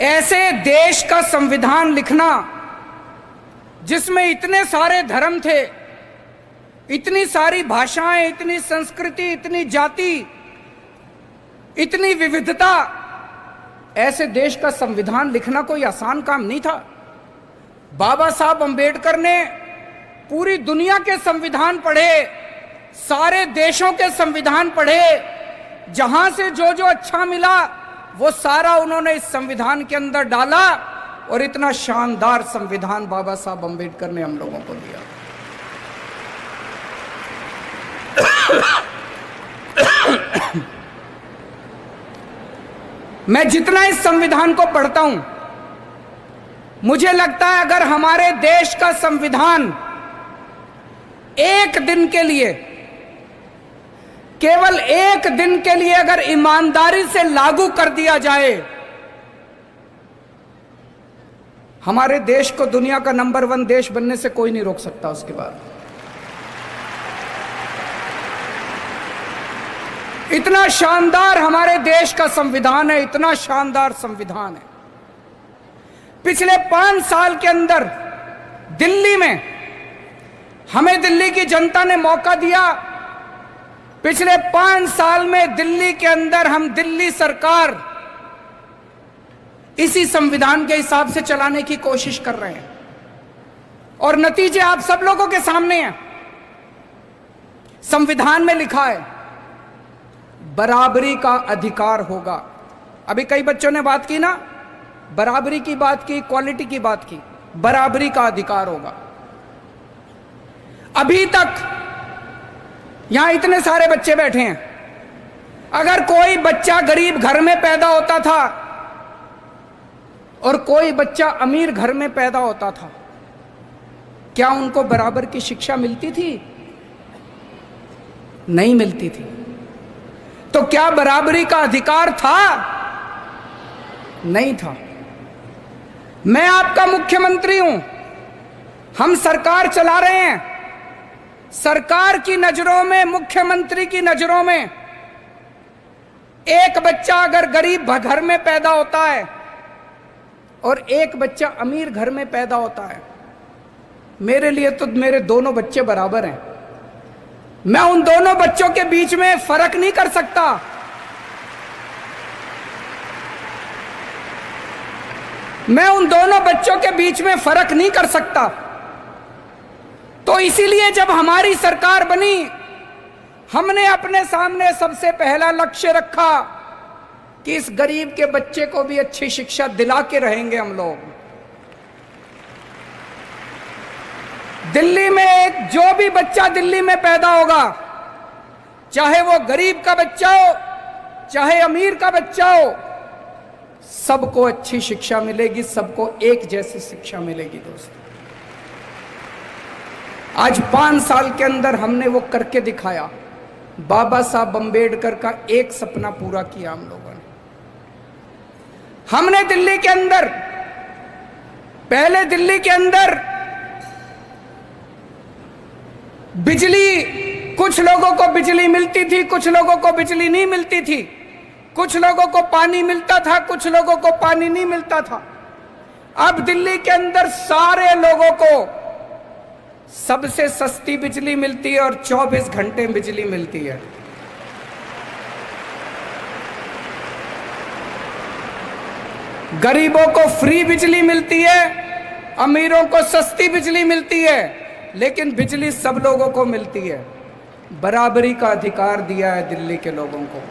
ऐसे देश का संविधान लिखना जिसमें इतने सारे धर्म थे, इतनी सारी भाषाएं, इतनी संस्कृति, इतनी जाति, इतनी विविधता, ऐसे देश का संविधान लिखना कोई आसान काम नहीं था। बाबा साहब अंबेडकर ने पूरी दुनिया के संविधान पढ़े, सारे देशों के संविधान पढ़े, जहां से जो जो अच्छा मिला वो सारा उन्होंने इस संविधान के अंदर डाला और इतना शानदार संविधान बाबा साहब अंबेडकर ने हम लोगों को दिया। मैं जितना इस संविधान को पढ़ता हूं, मुझे लगता है अगर हमारे देश का संविधान एक दिन के लिए, केवल एक दिन के लिए अगर ईमानदारी से लागू कर दिया जाए, हमारे देश को दुनिया का नंबर 1 देश बनने से कोई नहीं रोक सकता। उसके बाद इतना शानदार हमारे देश का संविधान है, इतना शानदार संविधान है। पिछले 5 साल के अंदर दिल्ली में हमें दिल्ली की जनता ने मौका दिया। पिछले 5 साल में दिल्ली के अंदर हम दिल्ली सरकार इसी संविधान के हिसाब से चलाने की कोशिश कर रहे हैं और नतीजे आप सब लोगों के सामने हैं। संविधान में लिखा है बराबरी का अधिकार होगा। अभी कई बच्चों ने बात की ना, बराबरी की बात की, इक्वालिटी की बात की, बराबरी का अधिकार होगा। अभी तक यहां इतने सारे बच्चे बैठे हैं, अगर कोई बच्चा गरीब घर में पैदा होता था और कोई बच्चा अमीर घर में पैदा होता था, क्या उनको बराबर की शिक्षा मिलती थी? नहीं मिलती थी। तो क्या बराबरी का अधिकार था? नहीं था। मैं आपका मुख्यमंत्री हूं, हम सरकार चला रहे हैं। सरकार की नजरों में, मुख्यमंत्री की नजरों में, एक बच्चा अगर गरीब घर में पैदा होता है और एक बच्चा अमीर घर में पैदा होता है, मेरे लिए तो मेरे दोनों बच्चे बराबर हैं। मैं उन दोनों बच्चों के बीच में फर्क नहीं कर सकता। मैं उन दोनों बच्चों के बीच में फर्क नहीं कर सकता। तो इसीलिए जब हमारी सरकार बनी, हमने अपने सामने सबसे पहला लक्ष्य रखा कि इस गरीब के बच्चे को भी अच्छी शिक्षा दिला के रहेंगे हम लोग। दिल्ली में जो भी बच्चा दिल्ली में पैदा होगा, चाहे वो गरीब का बच्चा हो, चाहे अमीर का बच्चा हो, सबको अच्छी शिक्षा मिलेगी, सबको एक जैसी शिक्षा मिलेगी। दोस्तों, आज 5 साल के अंदर हमने वो करके दिखाया। बाबा साहब अंबेडकर का एक सपना पूरा किया हम लोगों ने। हमने दिल्ली के अंदर, पहले दिल्ली के अंदर बिजली, कुछ लोगों को बिजली मिलती थी, कुछ लोगों को बिजली नहीं मिलती थी, कुछ लोगों को पानी मिलता था, कुछ लोगों को पानी नहीं मिलता था। अब दिल्ली के अंदर सारे लोगों को सबसे सस्ती बिजली मिलती है और 24 घंटे बिजली मिलती है। गरीबों को फ्री बिजली मिलती है, अमीरों को सस्ती बिजली मिलती है, लेकिन बिजली सब लोगों को मिलती है। बराबरी का अधिकार दिया है दिल्ली के लोगों को।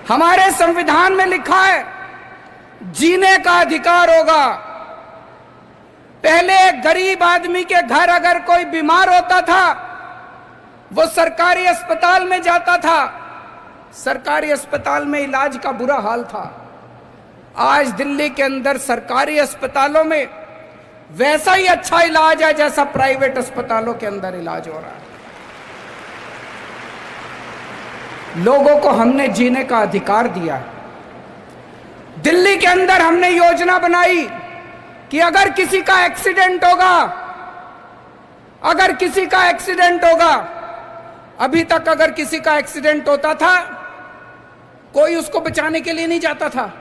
हमारे संविधान में लिखा है जीने का अधिकार होगा। पहले गरीब आदमी के घर अगर कोई बीमार होता था, वो सरकारी अस्पताल में जाता था, सरकारी अस्पताल में इलाज का बुरा हाल था। आज दिल्ली के अंदर सरकारी अस्पतालों में वैसा ही अच्छा इलाज है जैसा प्राइवेट अस्पतालों के अंदर इलाज हो रहा है। लोगों को हमने जीने का अधिकार दिया है। दिल्ली के अंदर हमने योजना बनाई कि अगर किसी का एक्सीडेंट होगा, अगर किसी का एक्सीडेंट होगा, अभी तक अगर किसी का एक्सीडेंट होता था, कोई उसको बचाने के लिए नहीं जाता था।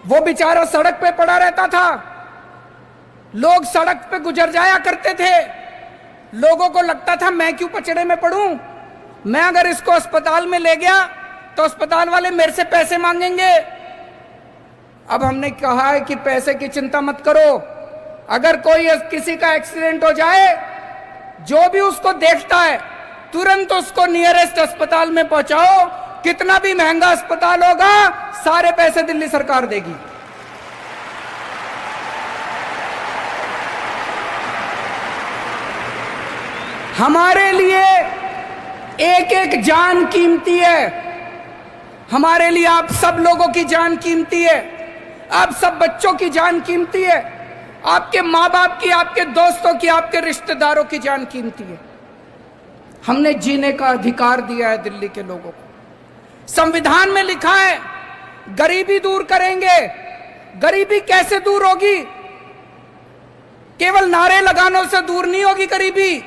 वो बेचारा सड़क पे पड़ा रहता था, लोग सड़क पे गुजर जाया करते थे, लोगों को लगता था मैं क्यों पचड़े में पड़ूं, मैं अगर इसको अस्पताल में ले गया तो अस्पताल वाले मेरे से पैसे मांगेंगे। अब हमने कहा है कि पैसे की चिंता मत करो, अगर कोई किसी का एक्सीडेंट हो जाए, जो भी उसको देखता है तुरंत उसको नियरेस्ट अस्पताल में पहुंचाओ, कितना भी महंगा अस्पताल होगा सारे पैसे दिल्ली सरकार देगी। हमारे लिए एक एक जान कीमती है, हमारे लिए आप सब लोगों की जान कीमती है, आप सब बच्चों की जान कीमती है, आपके माँ बाप की, आपके दोस्तों की, आपके रिश्तेदारों की जान कीमती है। हमने जीने का अधिकार दिया है दिल्ली के लोगों को। संविधान में लिखा है गरीबी दूर करेंगे। गरीबी कैसे दूर होगी? केवल नारे लगानों से दूर नहीं होगी गरीबी।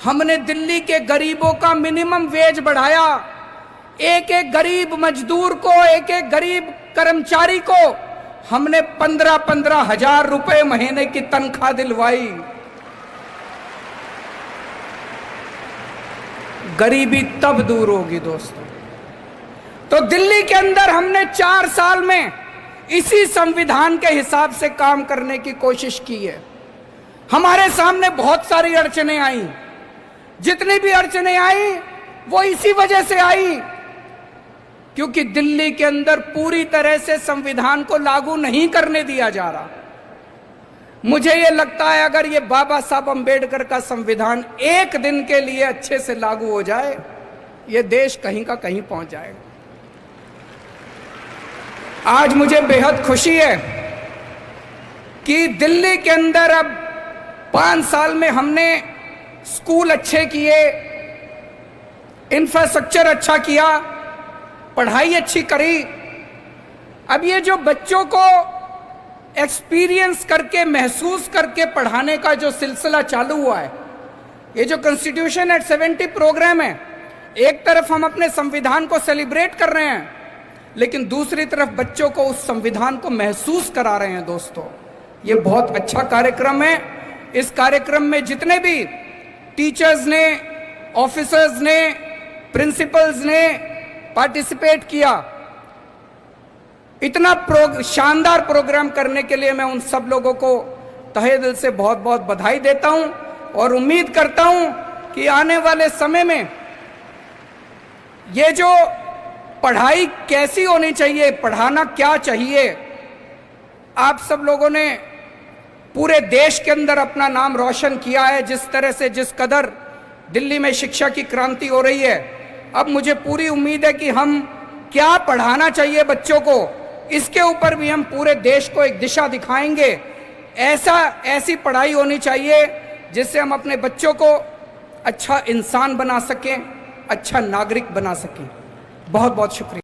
हमने दिल्ली के गरीबों का मिनिमम वेज बढ़ाया, एक एक गरीब मजदूर को, एक एक गरीब कर्मचारी को हमने 15-15 हजार रुपए महीने की तनख्वाह दिलवाई। गरीबी तब दूर होगी दोस्तों। तो दिल्ली के अंदर हमने 4 साल में इसी संविधान के हिसाब से काम करने की कोशिश की है। हमारे सामने बहुत सारी अड़चनें आई, जितनी भी अड़चनें आई वो इसी वजह से आई क्योंकि दिल्ली के अंदर पूरी तरह से संविधान को लागू नहीं करने दिया जा रहा। मुझे ये लगता है अगर ये बाबा साहब अंबेडकर का संविधान एक दिन के लिए अच्छे से लागू हो जाए, ये देश कहीं का कहीं पहुंच जाएगा। आज मुझे बेहद खुशी है कि दिल्ली के अंदर अब 5 साल में हमने स्कूल अच्छे किए, इंफ्रास्ट्रक्चर अच्छा किया, पढ़ाई अच्छी करी। अब ये जो बच्चों को एक्सपीरियंस करके, महसूस करके पढ़ाने का जो सिलसिला चालू हुआ है, ये जो कॉन्स्टिट्यूशन एट 70 प्रोग्राम है, एक तरफ हम अपने संविधान को सेलिब्रेट कर रहे हैं, लेकिन दूसरी तरफ बच्चों को उस संविधान को महसूस करा रहे हैं। दोस्तों, ये बहुत अच्छा कार्यक्रम है। इस कार्यक्रम में जितने भी टीचर्स ने, ऑफिसर्स ने, प्रिंसिपल्स ने पार्टिसिपेट किया, इतना शानदार प्रोग्राम करने के लिए मैं उन सब लोगों को तहे दिल से बहुत बहुत बधाई देता हूं और उम्मीद करता हूं कि आने वाले समय में ये जो पढ़ाई कैसी होनी चाहिए, पढ़ाना क्या चाहिए, आप सब लोगों ने पूरे देश के अंदर अपना नाम रोशन किया है। जिस तरह से, जिस कदर दिल्ली में शिक्षा की क्रांति हो रही है, अब मुझे पूरी उम्मीद है कि हम क्या पढ़ाना चाहिए बच्चों को, इसके ऊपर भी हम पूरे देश को एक दिशा दिखाएंगे। ऐसी पढ़ाई होनी चाहिए जिससे हम अपने बच्चों को अच्छा इंसान बना सकें, अच्छा नागरिक बना सकें। बहुत बहुत शुक्रिया।